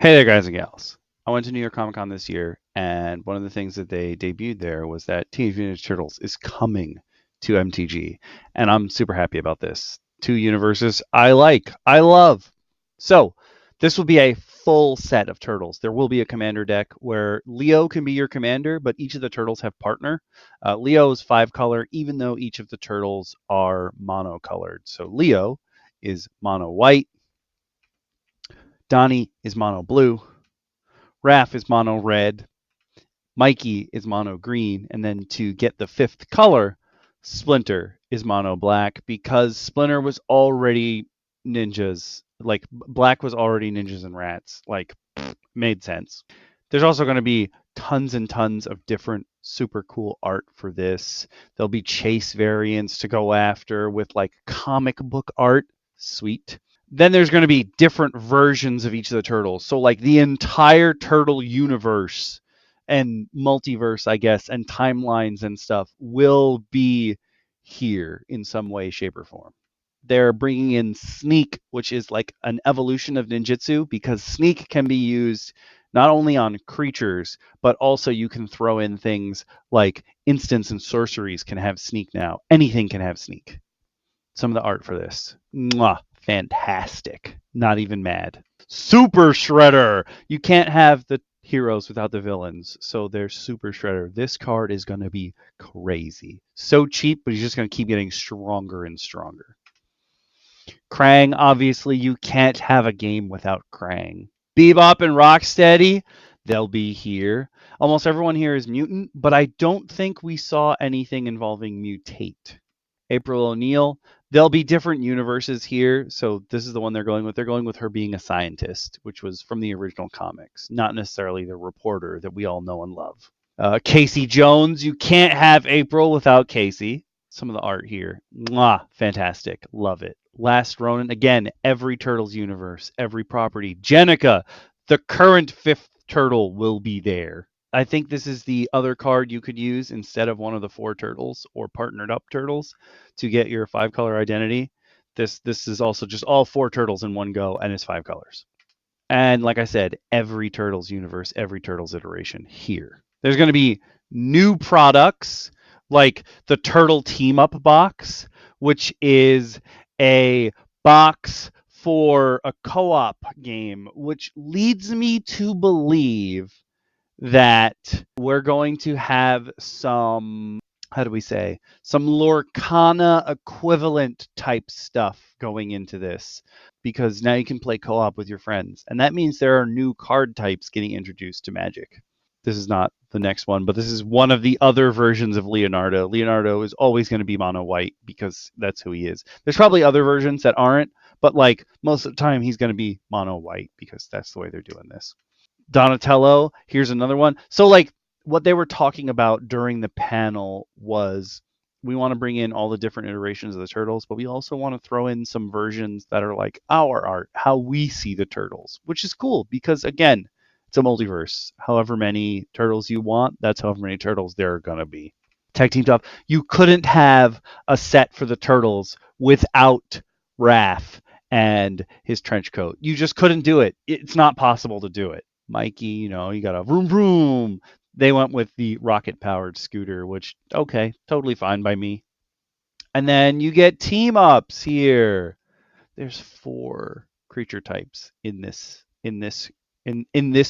Hey there, guys and gals. I went to New York Comic Con this year, and one of the things that they debuted there was that Teenage Mutant Ninja Turtles is coming to MTG, and I'm super happy about this. Two universes I love. So, this will be a full set of turtles. There will be a commander deck where Leo can be your commander, but each of the turtles have partner. Leo is 5-color, even though each of the turtles are mono-colored. So, Leo is mono white, Donnie is mono blue, Raph is mono red, Mikey is mono green, and then to get the fifth color, Splinter is mono black because Splinter was already ninjas. Like black was already ninjas and rats. Like made sense. There's also going to be tons and tons of different super cool art for this. There'll be chase variants to go after with like comic book art. Sweet. Then there's going to be different versions of each of the turtles. So like the entire turtle universe and multiverse, I guess, and timelines and stuff will be here in some way, shape, or form. They're bringing in Sneak, which is like an evolution of ninjutsu, because Sneak can be used not only on creatures, but also you can throw in things like instants and sorceries can have Sneak now. Anything can have Sneak. Some of the art for this. Mwah, fantastic. Not even mad. Super Shredder. You can't have the heroes without the villains. So there's Super Shredder. This card is going to be crazy. So cheap, but he's just going to keep getting stronger and stronger. Krang, obviously, you can't have a game without Krang. Bebop and Rocksteady, they'll be here. Almost everyone here is mutant, but I don't think we saw anything involving mutate. April O'Neil. There'll be different universes here. So this is the one they're going with. They're going with her being a scientist, which was from the original comics, not necessarily the reporter that we all know and love. Casey Jones. You can't have April without Casey. Some of the art here. Mwah, fantastic. Love it. Last Ronin. Again, every Turtles universe, every property. Jenica, the current fifth turtle, will be there. I think this is the other card you could use instead of one of the 4 turtles or partnered up turtles to get your 5-color identity. This is also just all 4 turtles in one go, and it's 5 colors. And like I said, every Turtles universe, every Turtles iteration here. There's going to be new products like the Turtle Team Up box, which is a box for a co-op game, which leads me to believe that we're going to have some, how do we say, some Lorcana equivalent type stuff going into this, because now you can play co-op with your friends, and that means there are new card types getting introduced to Magic. This is not the next one, but this is one of the other versions of Leonardo. Leonardo is always going to be mono white because that's who he is. There's probably other versions that aren't, but like most of the time he's going to be mono white because that's the way they're doing this. Donatello, here's another one. So like what they were talking about during the panel was we want to bring in all the different iterations of the turtles, but we also want to throw in some versions that are like our art, how we see the turtles, which is cool because again, it's a multiverse. However many turtles you want, that's however many turtles there are gonna be. Tag team top. You couldn't have a set for the turtles without Raph and his trench coat. You just couldn't do it. It's not possible to do it. Mikey, you got a vroom vroom. They went with the rocket powered scooter, which okay, totally fine by me. And then you get team ups here. There's 4 creature types in this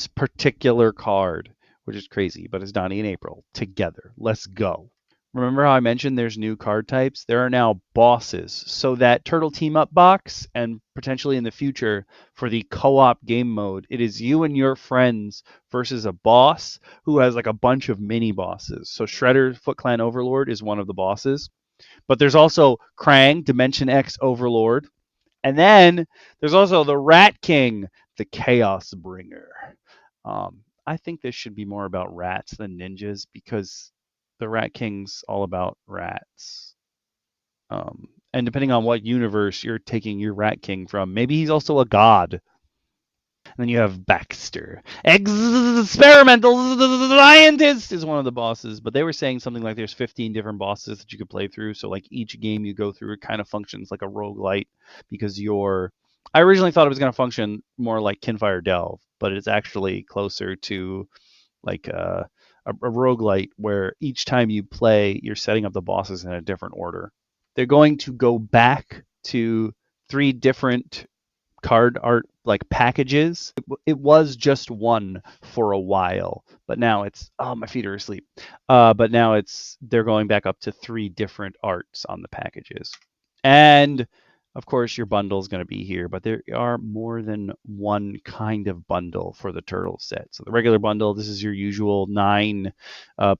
particular card, which is crazy, but it's Donnie and April together. Let's go. Remember how I mentioned there's new card types? There are now bosses. So that Turtle Team Up box, and potentially in the future for the co-op game mode, it is you and your friends versus a boss who has like a bunch of mini bosses. So Shredder Foot Clan Overlord is one of the bosses. But there's also Krang, Dimension X Overlord. And then there's also the Rat King, the Chaos Bringer. I think this should be more about rats than ninjas because the Rat King's all about rats. And depending on what universe you're taking your Rat King from, maybe he's also a god. And then you have Baxter. Experimental Scientist is one of the bosses, but they were saying something like there's 15 different bosses that you could play through. So like each game you go through, it kind of functions like a roguelite because you're I originally thought it was going to function more like Kinfire Delve, but it's actually closer to like a roguelite where each time you play, you're setting up the bosses in a different order. They're going to go back to 3 different card art like packages. It was just one for a while, but now it's my feet are asleep. But now they're going back up to 3 different arts on the packages, and of course your bundle is going to be here, but there are more than one kind of bundle for the turtle set. So the regular bundle, this is your usual 9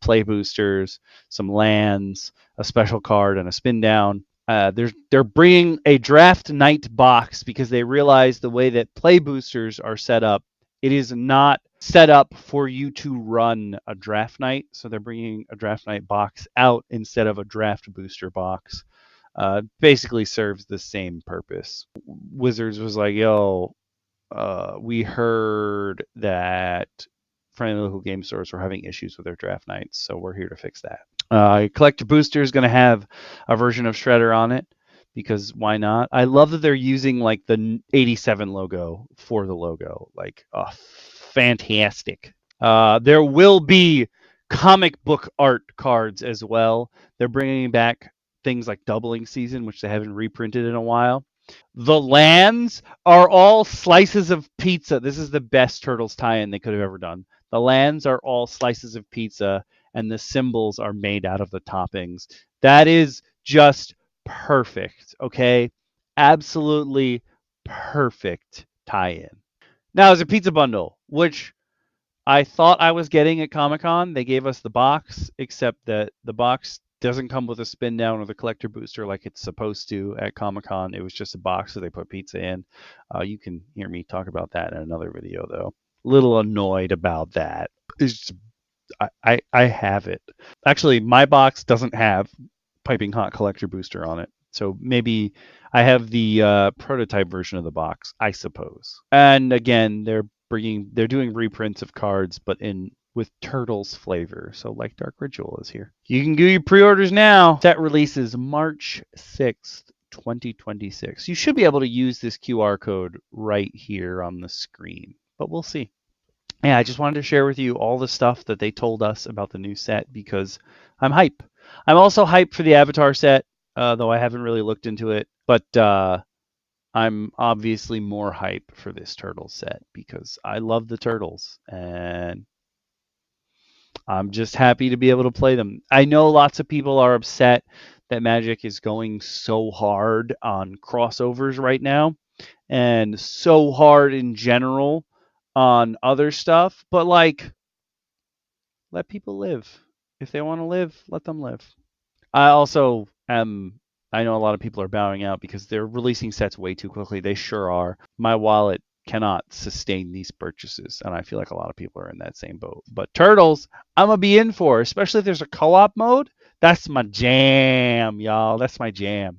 play boosters, some lands, a special card, and a spin down. They're bringing a draft night box because they realize the way that play boosters are set up, it is not set up for you to run a draft night. So they're bringing a draft night box out instead of a draft booster box. Basically serves the same purpose. Wizards was like, yo, we heard that friendly local game stores were having issues with their draft nights, so we're here to fix that. Collector Booster is going to have a version of Shredder on it because why not? I love that they're using like the 87 logo for the logo. Like, fantastic. There will be comic book art cards as well. They're bringing back things like Doubling Season, which they haven't reprinted in a while. The lands are all slices of pizza. This is the best Turtles tie-in they could have ever done. The lands are all slices of pizza, and the symbols are made out of the toppings. That is just perfect, okay? Absolutely perfect tie-in. Now, as a pizza bundle, which I thought I was getting at Comic-Con, they gave us the box, except that the box doesn't come with a spin down or the collector booster like it's supposed to at Comic-Con. It was just a box that they put pizza in. You can hear me talk about that in another video, though. A little annoyed about that. It's just, I have it. Actually, my box doesn't have Piping Hot collector booster on it. So maybe I have the prototype version of the box, I suppose. And again, they're doing reprints of cards, but in with Turtles flavor. So like Dark Ritual is here. You can do your pre-orders now. Set releases March 6th, 2026. You should be able to use this QR code right here on the screen, but we'll see. Yeah, I just wanted to share with you all the stuff that they told us about the new set because I'm hype. I'm also hyped for the Avatar set, though I haven't really looked into it. But I'm obviously more hype for this Turtles set because I love the Turtles and I'm just happy to be able to play them. I know lots of people are upset that Magic is going so hard on crossovers right now and so hard in general on other stuff, but like let people live. If they want to live, let them live. I also am. I know a lot of people are bowing out because they're releasing sets way too quickly. They sure are. My wallet cannot sustain these purchases, and I feel like a lot of people are in that same boat. But Turtles, I'm gonna be in for, especially if there's a co-op mode. That's my jam, y'all. That's my jam.